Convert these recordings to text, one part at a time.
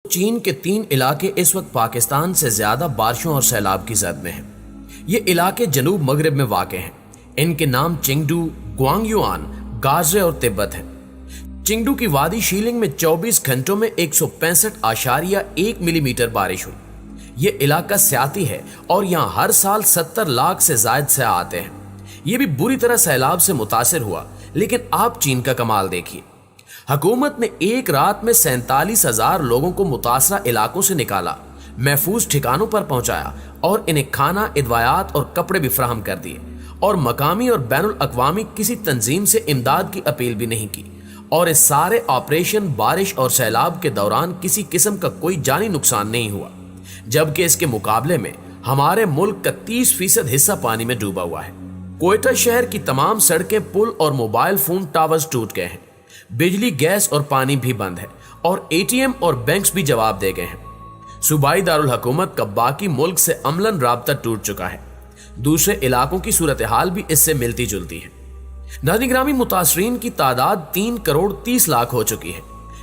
چین کے 3 علاقے اس وقت پاکستان سے زیادہ بارشوں اور سیلاب کی زد میں ہیں۔ یہ علاقے جنوب مغرب میں واقع ہیں۔ ان کے نام چنگڈو، گوانگیوان، گازرے اور تبت ہیں۔ چنگڈو کی وادی شیلنگ میں 24 گھنٹوں میں 165.1 ملی میٹر بارش ہوئی۔ یہ علاقہ سیاحتی ہے اور یہاں ہر سال 70 لاکھ سے زائد سیاح آتے ہیں۔ یہ بھی بری طرح سیلاب سے متاثر ہوا، لیکن آپ چین کا کمال دیکھیے۔ حکومت نے ایک رات میں 47,000 لوگوں کو متاثرہ علاقوں سے نکالا، محفوظ ٹھکانوں پر پہنچایا اور انہیں کھانا، ادویات اور کپڑے بھی فراہم کر دیے، اور مقامی اور بین الاقوامی کسی تنظیم سے امداد کی اپیل بھی نہیں کی، اور اس سارے آپریشن بارش اور سیلاب کے دوران کسی قسم کا کوئی جانی نقصان نہیں ہوا، جبکہ اس کے مقابلے میں ہمارے ملک کا 30% حصہ پانی میں ڈوبا ہوا ہے۔ کوئٹہ شہر کی تمام سڑکیں، پل اور موبائل فون ٹاورز ٹوٹ گئے ہیں، بجلی، گیس اور پانی بھی بند ہے، اور ATM اور بینکس بھی جواب دے گئے ہیں۔ صوبائی دارالحکومت کا باقی ملک سے عملاً رابطہ ٹوٹ چکا ہے۔ دوسرے علاقوں کی صورتحال بھی اس سے ملتی جلتی ہے۔ ناظرین گرامی، متاثرین کی تعداد 3.30 کروڑ ہو چکی ہے۔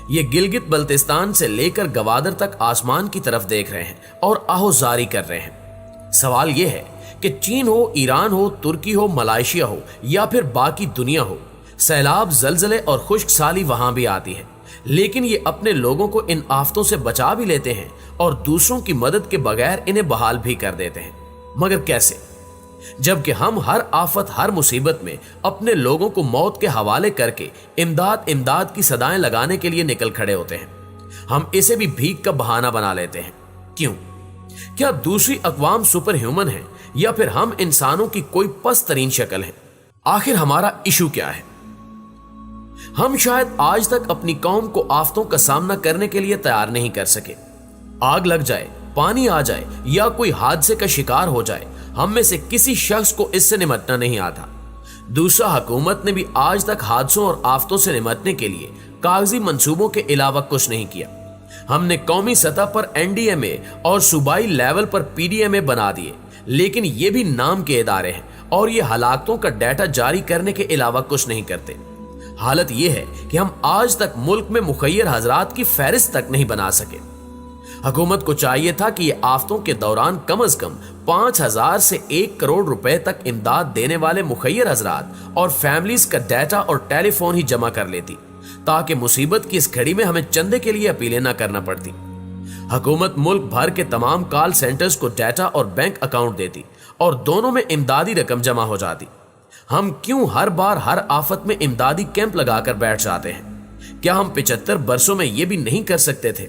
یہ گلگت بلتستان سے لے کر گوادر تک آسمان کی طرف دیکھ رہے ہیں اور آہوزاری کر رہے ہیں۔ سوال یہ ہے کہ چین ہو، ایران ہو، ترکی ہو، ملائیشیا ہو یا پھر باقی دنیا ہو، سیلاب، زلزلے اور خشک سالی وہاں بھی آتی ہے، لیکن یہ اپنے لوگوں کو ان آفتوں سے بچا بھی لیتے ہیں اور دوسروں کی مدد کے بغیر انہیں بحال بھی کر دیتے ہیں۔ مگر کیسے؟ جبکہ ہم ہر آفت، ہر مصیبت میں اپنے لوگوں کو موت کے حوالے کر کے امداد کی صدائیں لگانے کے لیے نکل کھڑے ہوتے ہیں، ہم اسے بھی بھیک کا بہانہ بنا لیتے ہیں۔ کیوں؟ کیا دوسری اقوام سپر ہیومن ہیں یا پھر ہم انسانوں کی کوئی پست ترین شکل ہیں؟ آخر ہمارا ایشو کیا ہے؟ ہم شاید آج تک اپنی قوم کو آفتوں کا سامنا کرنے کے لیے تیار نہیں کر سکے۔ آگ لگ جائے، پانی آ جائے یا کوئی حادثے کا شکار ہو جائے، ہم میں سے کسی شخص کو اس سے نمٹنا نہیں آتا۔ دوسرا، حکومت نے بھی آج تک حادثوں اور آفتوں سے نمٹنے کے لیے کاغذی منصوبوں کے علاوہ کچھ نہیں کیا۔ ہم نے قومی سطح پر NDMA اور صوبائی لیول پر PDMA بنا دیے، لیکن یہ بھی نام کے ادارے ہیں اور یہ ہلاکتوں کا ڈیٹا جاری کرنے کے علاوہ کچھ نہیں کرتے۔ حالت یہ ہے کہ ہم آج تک ملک میں مخیر حضرات کی فہرست تک نہیں بنا سکے۔ حکومت کو چاہیے تھا کہ یہ آفتوں کے دوران کم از کم 5,000 سے 1 کروڑ روپے تک امداد دینے والے مخیر حضرات اور فیملیز کا ڈیٹا اور ٹیلی فون ہی جمع کر لیتی، تاکہ مصیبت کی اس گھڑی میں ہمیں چندے کے لیے اپیلیں نہ کرنا پڑتی۔ حکومت ملک بھر کے تمام کال سینٹرز کو ڈیٹا اور بینک اکاؤنٹ دیتی اور دونوں میں امدادی رقم جمع ہو جاتی۔ ہم کیوں ہر بار ہر آفت میں امدادی کیمپ لگا کر بیٹھ جاتے ہیں؟ کیا ہم 75 برسوں میں یہ بھی نہیں کر سکتے تھے؟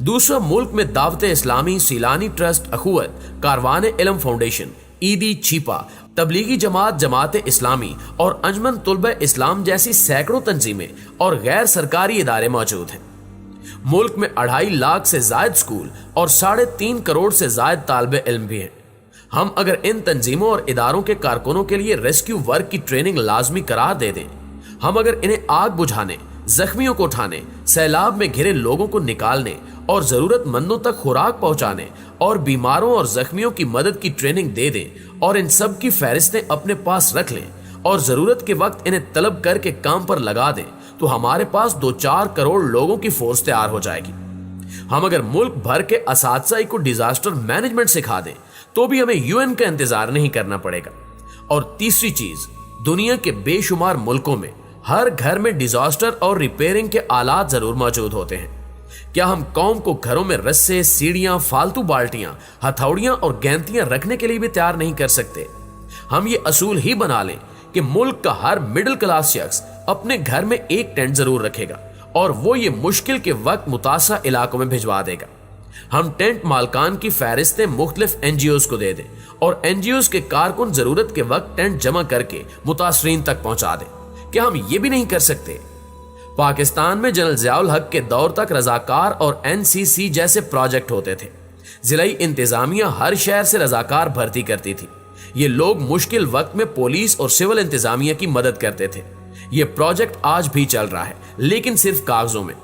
دوسرا، ملک میں دعوت اسلامی، سیلانی ٹرسٹ، اخوت، کاروان علم فاؤنڈیشن، عیدی چھیپا، تبلیغی جماعت، جماعت اسلامی اور انجمن طلبہ اسلام جیسی سینکڑوں تنظیمیں اور غیر سرکاری ادارے موجود ہیں۔ ملک میں 2.5 لاکھ سے زائد سکول اور 3.5 کروڑ سے زائد طالب علم بھی ہیں۔ ہم اگر ان تنظیموں اور اداروں کے کارکنوں کے لیے ریسکیو ورک کی ٹریننگ لازمی قرار دے دیں، ہم اگر انہیں آگ بجھانے، زخمیوں کو اٹھانے، سیلاب میں گھرے لوگوں کو نکالنے اور ضرورت مندوں تک خوراک پہنچانے اور بیماروں اور زخمیوں کی مدد کی ٹریننگ دے دیں اور ان سب کی فہرستیں اپنے پاس رکھ لیں اور ضرورت کے وقت انہیں طلب کر کے کام پر لگا دیں، تو ہمارے پاس 2-4 کروڑ لوگوں کی فورس تیار ہو جائے گی۔ ہم اگر ملک بھر کے اساتذہ کو ڈیزاسٹر مینجمنٹ سکھا دیں تو بھی ہمیں UN کا انتظار نہیں کرنا پڑے گا۔ اور تیسری چیز، دنیا کے بے شمار ملکوں میں ہر گھر میں ڈیزاسٹر اور ریپیئرنگ کے آلات ضرور موجود ہوتے ہیں۔ کیا ہم قوم کو گھروں میں رسے، سیڑھیاں، فالتو بالٹیاں، ہتھوڑیاں اور گینتیاں رکھنے کے لیے بھی تیار نہیں کر سکتے؟ ہم یہ اصول ہی بنا لیں کہ ملک کا ہر مڈل کلاس شخص اپنے گھر میں ایک ٹینٹ ضرور رکھے گا اور وہ یہ مشکل کے وقت متاثرہ علاقوں میں بھجوا دے گا۔ ہم ٹینٹ مالکان کی فہرستیں مختلف NGOs کو دے دیں اور NGOs کے کارکن ضرورت کے وقت ٹینٹ جمع کر کے متاثرین تک پہنچا دیں۔ کیا ہم یہ بھی نہیں کر سکتے؟ پاکستان میں جنرل ضیاء الحق کے دور تک رضاکار اور NCC جیسے پروجیکٹ ہوتے تھے۔ ضلعی انتظامیہ ہر شہر سے رضاکار بھرتی کرتی تھی۔ یہ لوگ مشکل وقت میں پولیس اور سول انتظامیہ کی مدد کرتے تھے۔ یہ پروجیکٹ آج بھی چل رہا ہے، لیکن صرف کاغذوں میں۔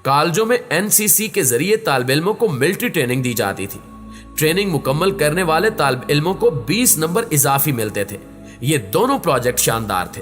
کالجوں میں NCC کے ذریعے طالب علموں کو ملٹری ٹریننگ دی جاتی تھی۔ ٹریننگ مکمل کرنے والے طالب علموں کو 20 نمبر اضافی ملتے تھے۔ یہ دونوں پروجیکٹ شاندار تھے۔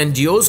NGOs